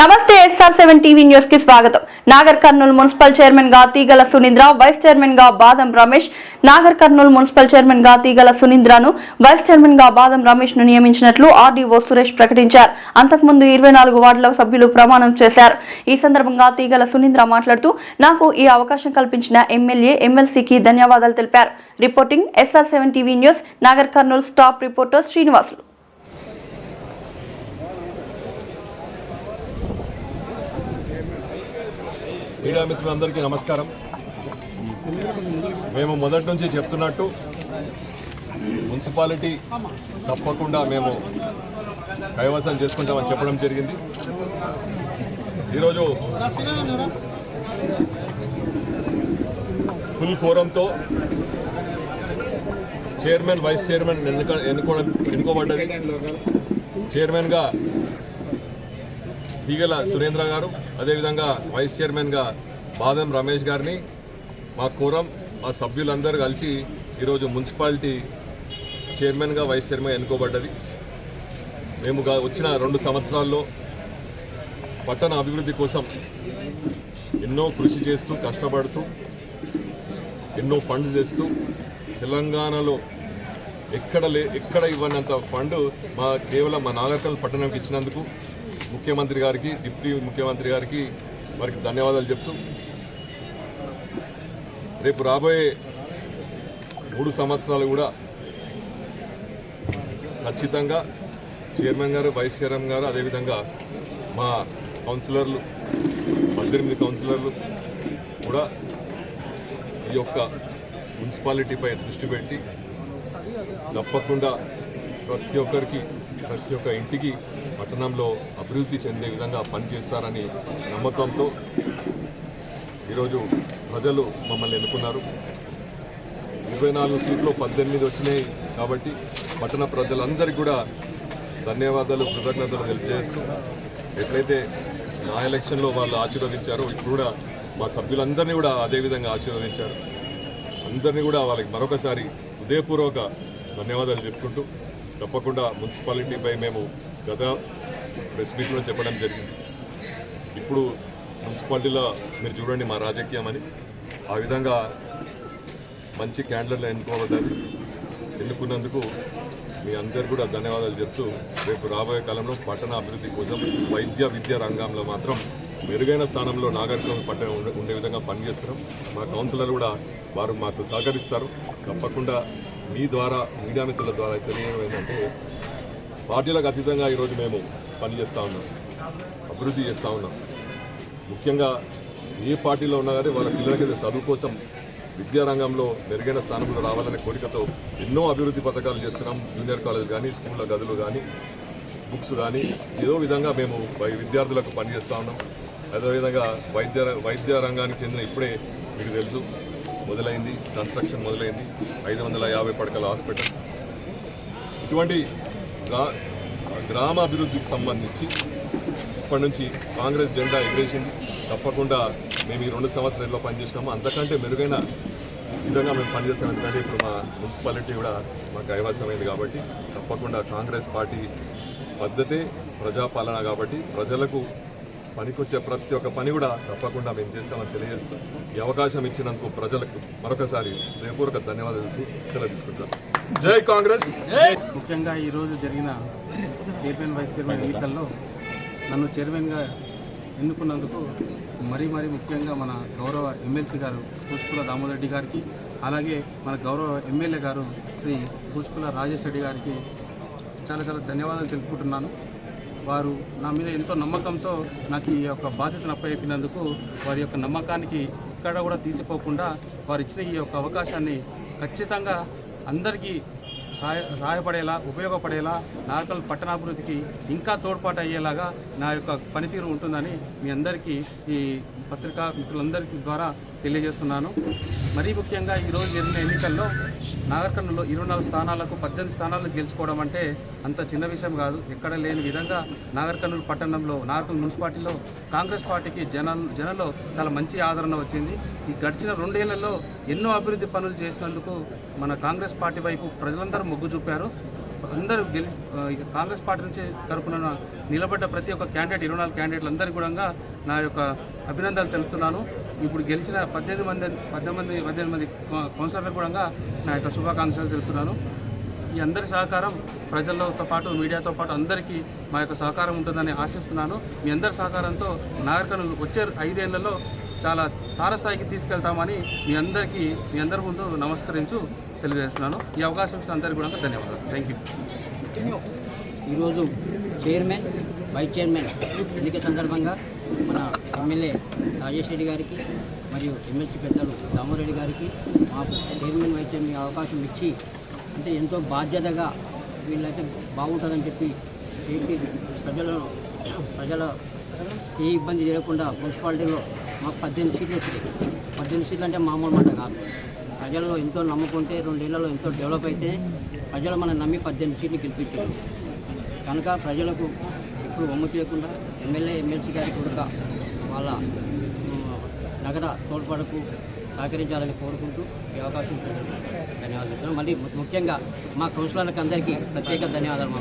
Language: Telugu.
నమస్తే SR7 టీవీ న్యూస్ కి స్వాగతం. నాగర్ కర్నూల్ మున్సిపల్ చైర్మన్ గా తీగల సునీంద్ర, వైస్ చైర్మన్ గా బాదం రమేష్. నాగర్ కర్నూల్ మున్సిపల్ చైర్మన్ గా తీగల సునీంద్రను, వైస్ చైర్మన్ గా బాదం రమేష్ ను నియమించినట్లు ఆర్డీఓ సురేష్ ప్రకటించారు. అంతకుముందు 24 వార్డుల సభ్యులు ప్రమాణం చేశారు. ఈ సందర్భంగా తీగల సునీంద్ర మాట్లాడుతూ, నాకు ఈ అవకాశం కల్పించిన ఎమ్మెల్యే, ఎమ్మెల్సీకి ధన్యవాదాలు తెలిపారు. Reporting SR7 TV news. Nagar Kurnool stop reporter Srinivasulu. Media మిత్రులందరికీ నమస్కారం. మేము మొదటి నుంచి చెప్తున్నట్టు మున్సిపాలిటీ తప్పకుండా మేము కైవసం చేసుకుంటామని చెప్పడం జరిగింది. ఈరోజు ఫుల్ కోరంతో చైర్మన్, వైస్ చైర్మన్ ఎన్నుకోబడ్డది. చైర్మన్గా తీగల సురేంద్ర గారు, అదేవిధంగా వైస్ చైర్మన్గా బాదం రమేష్ గారిని మా కోరం, మా సభ్యులందరూ కలిసి ఈరోజు మున్సిపాలిటీ చైర్మన్గా, వైస్ చైర్మన్ ఎన్నుకోబడ్డది. మేము వచ్చిన 2 సంవత్సరాల్లో పట్టణ అభివృద్ధి కోసం ఎన్నో కృషి చేస్తూ, కష్టపడుతూ, ఎన్నో ఫండ్స్ తెస్తూ, తెలంగాణలో ఎక్కడ ఇవ్వనంత ఫండ్ కేవలం మా నాగర్ కర్నూల్ పట్టణంకి ఇచ్చినందుకు ముఖ్యమంత్రి గారికి, డిప్యూటీ ముఖ్యమంత్రి గారికి వారికి ధన్యవాదాలు చెప్తూ, రేపు రాబోయే 3 సంవత్సరాలు కూడా ఖచ్చితంగా చైర్మన్ గారు, వైస్ చైర్మన్ గారు, అదేవిధంగా మా కౌన్సిలర్లు 18 కౌన్సిలర్లు కూడా ఈ యొక్క మున్సిపాలిటీపై దృష్టి పెట్టి తప్పకుండా ప్రతి ఒక్క ఇంటికి పట్టణంలో అభివృద్ధి చెందే విధంగా పనిచేస్తారని నమ్మకంతో ఈరోజు ప్రజలు మమ్మల్ని ఎన్నుకున్నారు. 24 సీట్లు 18 వచ్చినాయి కాబట్టి పట్టణ ప్రజలందరికీ కూడా ధన్యవాదాలు, కృతజ్ఞతలు తెలియజేస్తూ, ఎట్లయితే నా ఎలక్షన్లో వాళ్ళు ఆశీర్వదించారో ఇప్పుడు కూడా మా సభ్యులందరినీ కూడా అదేవిధంగా ఆశీర్వదించారు. అందరినీ కూడా వాళ్ళకి మరొకసారి హృదయపూర్వక ధన్యవాదాలు చెప్పుకుంటూ, తప్పకుండా మున్సిపాలిటీపై మేము గత ప్రెస్ మీట్లో చెప్పడం జరిగింది. ఇప్పుడు మున్సిపాలిటీలో మీరు చూడండి మా రాజకీయం అని, ఆ విధంగా మంచి క్యాండిడేట్లు ఎన్నుకున్నందుకు మీ అందరు కూడా ధన్యవాదాలు చెప్తూ, రేపు రాబోయే కాలంలో పట్టణ అభివృద్ధి కోసం విద్యా రంగంలో మాత్రం మెరుగైన స్థానంలో నాగర్ కర్నూల్ పట్టణం ఉండే విధంగా పనిచేస్తున్నాం. మా కౌన్సిలర్ కూడా వారు మాకు సహకరిస్తారు. తప్పకుండా మీ ద్వారా, మీడియా మిత్రుల ద్వారా తెలియజేయడం, పార్టీలకు అతీతంగా ఈరోజు మేము పనిచేస్తూ ఉన్నాం, అభివృద్ధి చేస్తూ ఉన్నాం. ముఖ్యంగా ఏ పార్టీలో ఉన్నా కానీ వాళ్ళ పిల్లలకి చదువు కోసం విద్యారంగంలో మెరుగైన స్థానంలో రావాలనే కోరికతో ఎన్నో అభివృద్ధి పథకాలు చేస్తున్నాం. జూనియర్ కాలేజ్ కానీ, స్కూళ్ళ గదులు కానీ, బుక్స్ కానీ, ఏదో విధంగా మేము విద్యార్థులకు పనిచేస్తూ ఉన్నాం. అదేవిధంగా వైద్య రంగానికి చెందిన, ఇప్పుడే మీకు తెలుసు, మొదలైంది కన్స్ట్రక్షన్ మొదలైంది 550 పడకల హాస్పిటల్. ఇటువంటి గ్రామ అభివృద్ధికి సంబంధించి ఇప్పటి నుంచి కాంగ్రెస్ జెండా ఎగరేసింది. తప్పకుండా మేము ఈ 2 సంవత్సరాల్లో పనిచేసినాము, అంతకంటే మెరుగైన విధంగా మేము పనిచేస్తాం. ఎందుకంటే ఇప్పుడు మా మున్సిపాలిటీ కూడా మాకు కైవసమైంది కాబట్టి తప్పకుండా కాంగ్రెస్ పార్టీ పద్ధతే ప్రజాపాలన కాబట్టి ప్రజలకు పనికొచ్చే ప్రతి ఒక్క పని కూడా తప్పకుండా మేము చేస్తామని తెలియజేస్తూ, ఈ అవకాశం ఇచ్చినందుకు ప్రజలకు మరొకసారి హృదయపూర్వక ధన్యవాదాలు తీసుకుంటాం. జై కాంగ్రెస్. ముఖ్యంగా ఈరోజు జరిగిన చైర్మన్, వైస్ చైర్మన్ ఎన్నికల్లో నన్ను చైర్మన్గా ఎన్నుకున్నందుకు మరీ ముఖ్యంగా మన గౌరవ ఎమ్మెల్సీ గారు పూచుకుల దామోదర్ రెడ్డి గారికి, అలాగే మన గౌరవ ఎమ్మెల్యే గారు శ్రీ పూచుకుల రాజేష్ రెడ్డి గారికి చాలా ధన్యవాదాలు తెలుపుకుంటున్నాను. వారు నా మీద ఎంతో నమ్మకంతో నాకు ఈ యొక్క బాధ్యతను అప్పచెప్పినందుకు వారి యొక్క నమ్మకానికి ఎక్కడ కూడా తీసిపోకుండా వారు ఇచ్చిన ఈ యొక్క అవకాశాన్ని ఖచ్చితంగా అందరికీ సహాయపడేలా, ఉపయోగపడేలా, నాగర్ కర్నూల్ పట్టణాభివృద్ధికి ఇంకా తోడ్పాటు అయ్యేలాగా నా యొక్క పనితీరు ఉంటుందని మీ అందరికీ, ఈ పత్రికా మిత్రులందరికీ ద్వారా తెలియజేస్తున్నాను. మరీ ముఖ్యంగా ఈరోజు జరిగిన ఎన్నికల్లో నాగర్ కర్నూల్లో 24 స్థానాలకు 18 స్థానాలు గెలుచుకోవడం అంటే అంత చిన్న విషయం కాదు. ఎక్కడ లేని విధంగా నాగర్ కర్నూల్ పట్టణంలో, నాగర్ కర్నూల్ మున్సిపాలిటీలో కాంగ్రెస్ పార్టీకి జనంలో చాలా మంచి ఆదరణ వచ్చింది. ఈ గడిచిన 2 ఏళ్లలో ఎన్నో అభివృద్ధి పనులు చేసినందుకు మన కాంగ్రెస్ పార్టీ వైపు ప్రజలందరూ మొగ్గు చూపారు. అందరూ కాంగ్రెస్ పార్టీ నుంచి తరపున నిలబడ్డ ప్రతి ఒక్క క్యాండిడేట్ 24 క్యాండిడేట్లు అందరికీ కూడా నా యొక్క అభినందనలు తెలుపుతున్నాను. ఇప్పుడు గెలిచిన 18 మంది కౌన్సిలర్లకు కూడా నా యొక్క శుభాకాంక్షలు తెలుపుతున్నాను. ఈ అందరి సహకారం ప్రజలతో పాటు మీడియాతో పాటు అందరికీ మా యొక్క సహకారం ఉంటుందని ఆశిస్తున్నాను. మీ అందరి సహకారంతో నాగర్ కర్నూలు వచ్చే 5 ఏళ్లలో చాలా తారస్థాయికి తీసుకెళ్తామని మీ అందరి ముందు నమస్కరించు తెలియజేస్తున్నాను. ఈ అవకాశం ఇచ్చిన అందరికీ కూడా ధన్యవాదాలు. Thank you. ఈరోజు చైర్మన్ వైస్ చైర్మన్ ఎన్నిక సందర్భంగా మన ఎమ్మెల్యే రాజేష్ రెడ్డి గారికి మరియు ఎమ్మెల్సీ పెద్దలు దామోరెడ్డి గారికి మాకు చైర్మన్ వైస్ చైర్మన్ అవకాశం ఇచ్చి అంటే ఎంతో బాధ్యతగా వీళ్ళైతే బాగుంటుందని చెప్పి చేసి ప్రజల ఏ ఇబ్బంది జరగకుండా మున్సిపాలిటీలో మాకు 18 సీట్లు వచ్చినాయి. 18 సీట్లు అంటే మామూలు మాట కాదు. ప్రజల్లో ఎంతో నమ్ముకుంటే 2 ఏళ్లలో ఎంతో డెవలప్ అయితే ప్రజలు మనం నమ్మి 18 సీట్లు గెలిపించారు. కనుక ప్రజలకు ఇప్పుడు వమ్ము చేయకుండా ఎమ్మెల్సీ గారి కూడా వాళ్ళ నగర తోడ్పాటుకు సహకరించాలని కోరుకుంటూ ఈ అవకాశం ధన్యవాదాలు. మళ్ళీ ముఖ్యంగా మా కౌన్సిలర్లకు అందరికీ ప్రత్యేక ధన్యవాదాలు.